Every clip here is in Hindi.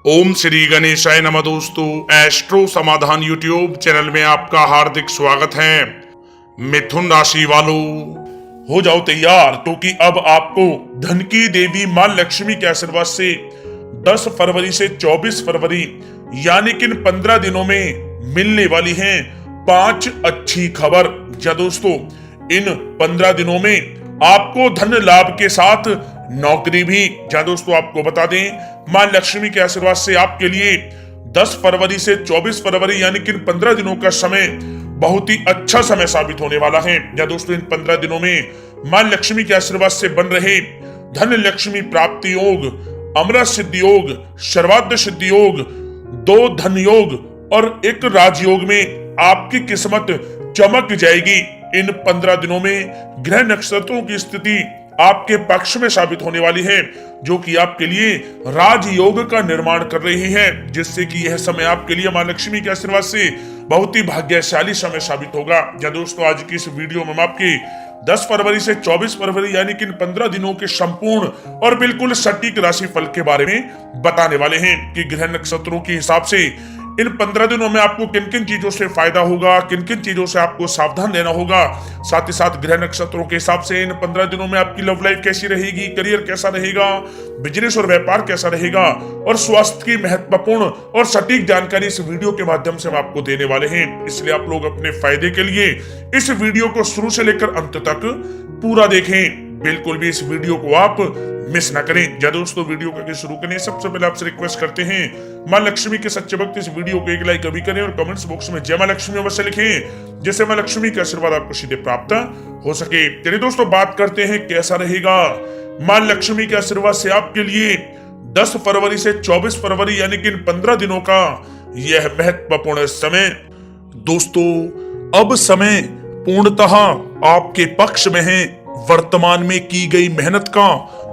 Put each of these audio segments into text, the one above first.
ओम श्री गणेशाय नमः। दोस्तों, एस्ट्रो समाधान यूट्यूब चैनल में आपका हार्दिक स्वागत है। मिथुन राशि वालों, हो जाओ तैयार, क्योंकि अब आपको धन की देवी मां लक्ष्मी के आशीर्वाद से 10 फरवरी से 24 फरवरी यानी कि इन 15 दिनों में मिलने वाली हैं 5 अच्छी खबर। या दोस्तों, इन 15 दिनों में आपको धन लाभ के साथ नौकरी भी। या दोस्तों, आपको बता दें, मां लक्ष्मी के आशीर्वाद से आपके लिए 10 फरवरी से 24 फरवरी यानी कि इन 15 दिनों का समय बहुत ही अच्छा समय साबित होने वाला है। या दोस्तों, इन 15 दिनों में मां लक्ष्मी के आशीर्वाद से बन रहे धन लक्ष्मी प्राप्ति योग, अमृत सिद्धि योग, सर्वाद्ध सिद्धि योग, 2 धन योग और 1 राजयोग में आपकी किस्मत चमक जाएगी। इन 15 दिनों में ग्रह नक्षत्रों की स्थिति आपके पक्ष में साबित होने वाली है, जो कि आपके लिए राजयोग का निर्माण कर रही है, जिससे कि यह समय आपके लिए मां लक्ष्मी के आशीर्वाद से बहुत ही भाग्यशाली समय साबित होगा। या दोस्तों, आज की इस वीडियो में हम आपके 10 फरवरी से 24 फरवरी यानी कि इन 15 दिनों के संपूर्ण और बिल्कुल सटीक राशि फल के बारे में बताने वाले हैं कि ग्रह नक्षत्रों के हिसाब से इन 15 दिनों में आपको किन किन चीजों से फायदा होगा, किन किन चीजों से आपको सावधान रहना होगा। साथ ही साथ ग्रह नक्षत्रों के हिसाब से इन 15 दिनों में आपकी लव लाइफ कैसी रहेगी, करियर कैसा रहेगा, बिजनेस और व्यापार कैसा रहेगा और स्वास्थ्य की महत्वपूर्ण और सटीक जानकारी इस वीडियो के माध्यम से हम आपको देने वाले हैं। इसलिए आप लोग अपने फायदे के लिए इस वीडियो को शुरू से लेकर अंत तक पूरा देखें। बिल्कुल भी इस वीडियो को आप मिस ना करें। या दोस्तों, वीडियो को शुरू करें सबसे पहले आपसे रिक्वेस्ट करते हैं, मां लक्ष्मी के सच्चे भक्त इस वीडियो को 1 लाइक अभी करें और कमेंट्स बॉक्स में जय मां लक्ष्मी अवश्य लिखें, जिससे मां लक्ष्मी का आशीर्वाद आपको सीधे प्राप्त हो सके। चलिए दोस्तों, बात करते हैं कैसा रहेगा मां लक्ष्मी के आशीर्वाद से आपके लिए 10 फरवरी से 24 फरवरी यानी कि इन 15 दिनों का यह महत्वपूर्ण समय। दोस्तों, अब समय पूर्णतः आपके पक्ष में है। वर्तमान में की गई मेहनत का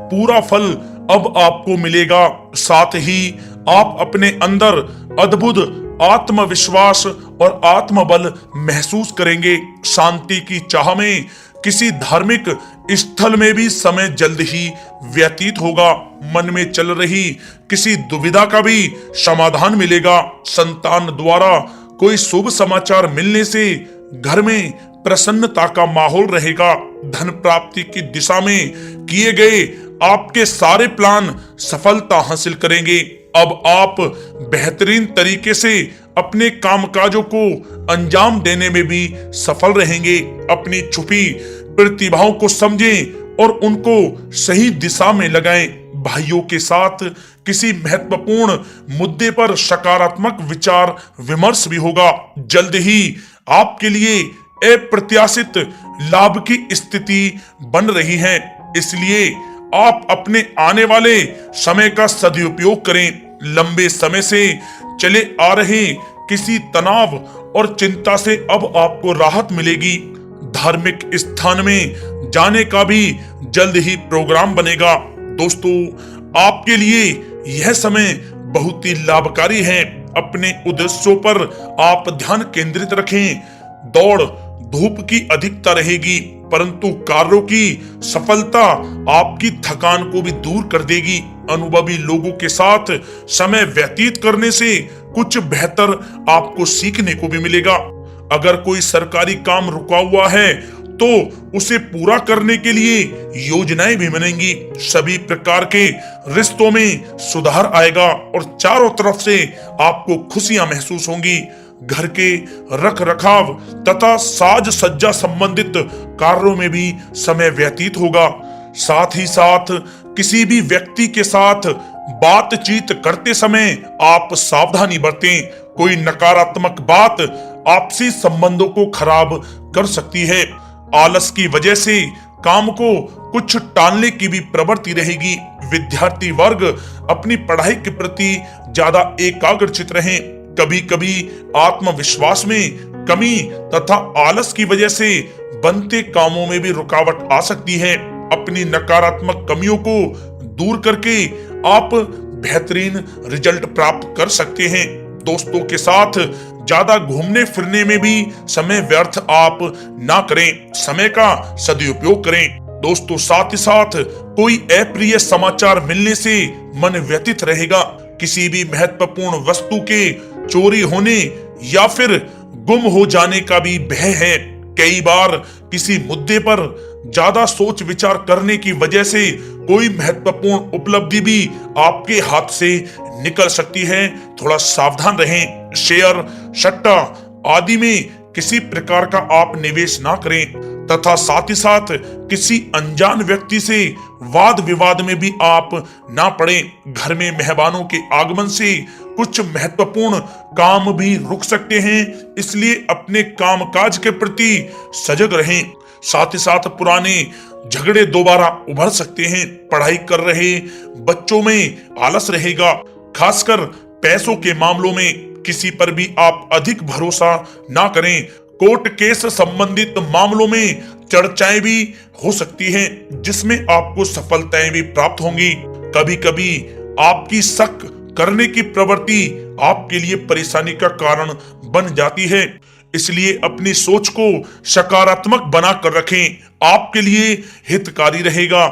पूरा फल अब आपको मिलेगा। साथ ही आप अपने अंदर अद्भुत आत्मविश्वास और आत्मबल महसूस करेंगे। शांति की चाह में किसी धार्मिक स्थल में भी समय जल्द ही व्यतीत होगा। मन में चल रही किसी दुविधा का भी समाधान मिलेगा। संतान द्वारा कोई शुभ समाचार मिलने से घर में प्रसन्नता का माहौल रहेगा। धन प्राप्ति की दिशा में किए गए आपके सारे प्लान सफलता हासिल करेंगे। अब आप बेहतरीन तरीके से अपने कामकाजों को अंजाम देने में भी सफल रहेंगे। अपनी छुपी प्रतिभाओं को समझें और उनको सही दिशा में लगाएं। भाइयों के साथ किसी महत्वपूर्ण मुद्दे पर सकारात्मक विचार विमर्श भी होगा। जल्द ही आपके लिए अप्रत्याशित लाभ की स्थिति बन रही है, इसलिए आप अपने आने वाले समय का सदुपयोग करें। लंबे समय से चले आ रहे किसी तनाव और चिंता से अब आपको राहत मिलेगी। धार्मिक स्थान में जाने का भी जल्द ही प्रोग्राम बनेगा। दोस्तों, आपके लिए यह समय बहुत ही लाभकारी है। अपने उद्देश्यों पर आप ध्यान केंद्रित रखें। दौड़ धूप की अधिकता रहेगी, परंतु कार्यों की सफलता आपकी थकान को भी दूर कर देगी। अनुभवी लोगों के साथ समय व्यतीत करने से कुछ बेहतर आपको सीखने को भी मिलेगा। अगर कोई सरकारी काम रुका हुआ है तो उसे पूरा करने के लिए योजनाएं भी बनेंगी। सभी प्रकार के रिश्तों में सुधार आएगा और चारों तरफ से आपको खुशियां महसूस होंगी। घर के रख रखाव तथा साज सज्जा संबंधित कार्यों में भी समय व्यतीत होगा। साथ ही साथ किसी भी व्यक्ति के साथ बातचीत करते समय आप सावधानी बरतें। कोई नकारात्मक बात आपसी संबंधों को खराब कर सकती है। आलस की वजह से काम को कुछ टालने की भी प्रवृत्ति रहेगी। विद्यार्थी वर्ग अपनी पढ़ाई के प्रति ज्यादा एकाग्रचित रहें। कभी कभी आत्मविश्वास में कमी तथा आलस की वजह से बनते कामों में भी रुकावट आ सकती है। अपनी नकारात्मक कमियों को दूर करके आप बेहतरीन रिजल्ट प्राप्त कर सकते हैं। दोस्तों के साथ ज्यादा घूमने फिरने में भी समय व्यर्थ आप ना करें, समय का सदुपयोग करें। दोस्तों, साथ ही साथ कोई अप्रिय समाचार मिलने से मन व्यथित रहेगा। किसी भी महत्वपूर्ण वस्तु के चोरी होने या फिर गुम हो जाने का भी भय है। कई बार किसी मुद्दे पर ज्यादा सोच विचार करने की वजह से कोई महत्वपूर्ण उपलब्धि भी आपके हाथ से निकल सकती है। थोड़ा सावधान रहें। शेयर, सट्टा आदि में किसी प्रकार का आप निवेश ना करें तथा साथ ही साथ किसी अनजान व्यक्ति से वाद विवाद में भी आप ना पड़ें। घर में मेहमानों के आगमन से कुछ महत्वपूर्ण काम भी रुक सकते हैं, इसलिए अपने कामकाज के प्रति सजग रहें। साथ ही साथ पुराने झगड़े दोबारा उभर सकते हैं। पढ़ाई कर रहे बच्चों में आलस रहेगा। खासकर पैसों के मामलों में किसी पर भी आप अधिक भरोसा ना करें। कोर्ट केस संबंधित मामलों में चर्चाएं भी हो सकती हैं, जिसमें आपको सफलताएं भी प्राप्त होंगी। कभी कभी आपकी शक करने की प्रवृत्ति आपके लिए परेशानी का कारण बन जाती है, इसलिए अपनी सोच को सकारात्मक बना कर रखें, आपके लिए हितकारी रहेगा।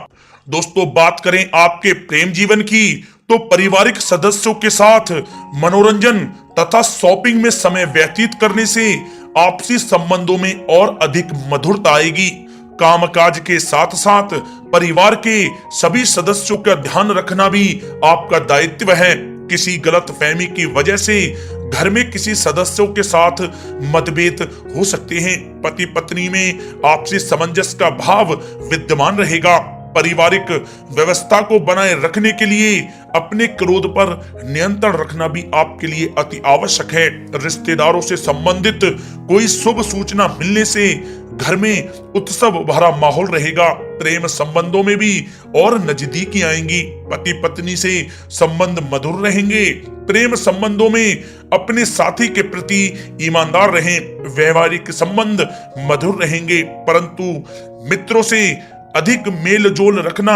दोस्तों, बात करें आपके प्रेम जीवन की तो पारिवारिक सदस्यों के साथ मनोरंजन तथा शॉपिंग में समय व्यतीत करने से आपसी संबंधों में और अधिक मधुरता आएगी। कामकाज के साथ साथ परिवार के सभी सदस्यों का ध्यान रखना भी आपका दायित्व है। किसी गलतफहमी की वजह से घर में किसी सदस्यों के साथ मतभेद हो सकते हैं। पति पत्नी में आपसी सामंजस्य का भाव विद्यमान रहेगा। पारिवारिक व्यवस्था को बनाए रखने के लिए अपने क्रोध पर नियंत्रण रखना भी आपके लिए अति आवश्यक है। रिश्तेदारों से संबंधित कोई शुभ सूचना मिलने से घर में उत्सव भरा माहौल रहेगा। प्रेम संबंधों में भी और नजदीकी आएंगी। पति पत्नी से संबंध मधुर रहेंगे। प्रेम संबंधों में अपने साथी के प्रति ईमानदार रहें। वैवाहिक संबंध मधुर रहेंगे, परंतु मित्रों से अधिक मेल जोल रखना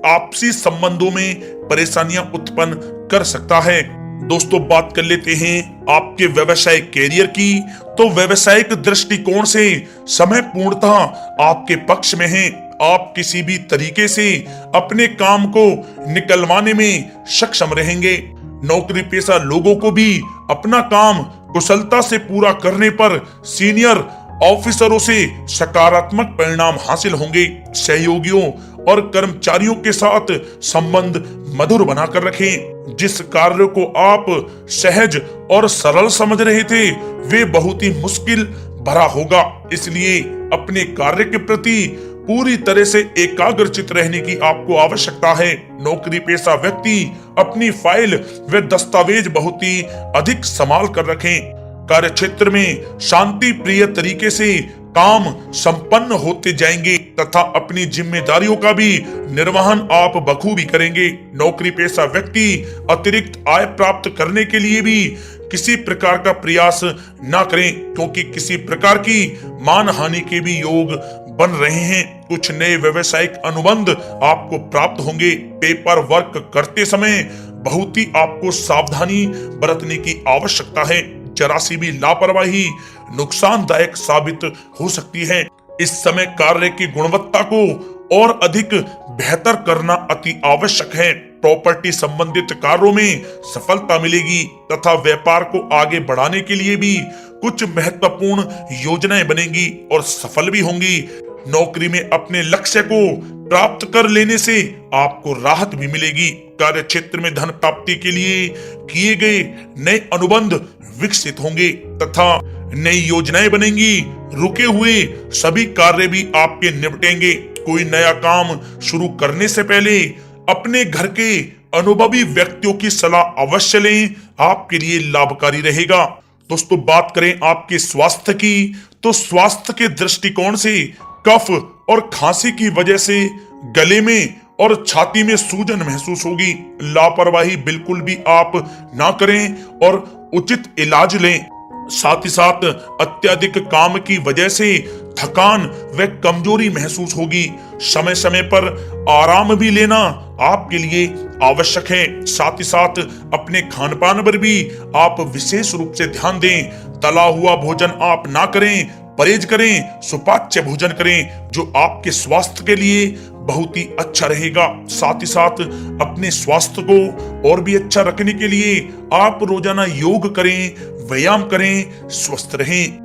आपसी संबंधों में परेशानियां उत्पन्न कर सकता है। दोस्तों, बात कर लेते हैं आपके व्यवसायिक कैरियर की। तो व्यवसायिक दृष्टिकोण से समय पूर्णतः आपके पक्ष में है। आप किसी भी तरीके से अपने काम को निकलवाने में सक्षम रहेंगे। नौकरी पेशा लोगों को भी अपना काम कुशलता से पूरा करने पर सीनियर ऑफिसरों से सकारात्मक परिणाम हासिल होंगे। सहयोगियों और कर्मचारियों के साथ संबंध मधुर बनाकर रखें। जिस कार्य को आप सहज और सरल समझ रहे थे वे बहुत ही मुश्किल भरा होगा, इसलिए अपने कार्य के प्रति पूरी तरह से एकाग्रचित रहने की आपको आवश्यकता है। नौकरी पेशा व्यक्ति अपनी फाइल व दस्तावेज बहुत ही अधिक संभाल कर रखें। कार्य क्षेत्र में शांति प्रिय तरीके से काम संपन्न होते जाएंगे तथा अपनी जिम्मेदारियों का भी निर्वहन आप बखूबी करेंगे। नौकरी पेशा व्यक्ति अतिरिक्त आय प्राप्त करने के लिए भी किसी प्रकार का प्रयास न करें, क्योंकि किसी प्रकार की मान हानि के भी योग बन रहे हैं। कुछ नए व्यवसायिक अनुबंध आपको प्राप्त होंगे। पेपर वर्क करते समय बहुत ही आपको सावधानी बरतने की आवश्यकता है। जरा सी भी लापरवाही नुकसानदायक साबित हो सकती है। इस समय कार्य की गुणवत्ता को और अधिक बेहतर करना अति आवश्यक है। प्रॉपर्टी संबंधित कार्यों में सफलता मिलेगी तथा व्यापार को आगे बढ़ाने के लिए भी कुछ महत्वपूर्ण योजनाएं बनेंगी और सफल भी होंगी। नौकरी में अपने लक्ष्य को प्राप्त कर लेने से आपको राहत भी मिलेगी। कार्य क्षेत्र में धन प्राप्ति के लिए किए गए नए अनुबंध विकसित होंगे तथा नई योजनाएं बनेंगी। रुके हुए सभी कार्य भी आपके निपटेंगे। कोई नया काम शुरू करने से पहले अपने घर के अनुभवी व्यक्तियों की सलाह अवश्य लें, आपके लिए लाभकारी रहेगा। दोस्तों, बात करें आपके स्वास्थ्य की तो स्वास्थ्य के दृष्टिकोण से कफ और खांसी की वजह से गले में और छाती में सूजन महसूस होगी। लापरवाही बिल्कुल भी आप ना करें और उचित इलाज लें। साथ ही साथ अत्यधिक काम की वजह से थकान व कमजोरी महसूस होगी। समय समय पर आराम भी लेना आपके लिए आवश्यक है। साथ ही साथ अपने खान पान पर भी आप विशेष रूप से ध्यान दें। तला हुआ भोजन आप ना करें, परहेज करें, सुपाच्य भोजन करें जो आपके स्वास्थ्य के लिए बहुत ही अच्छा रहेगा। साथ ही साथ अपने स्वास्थ्य को और भी अच्छा रखने के लिए आप रोजाना योग करें, व्यायाम करें, स्वस्थ रहें।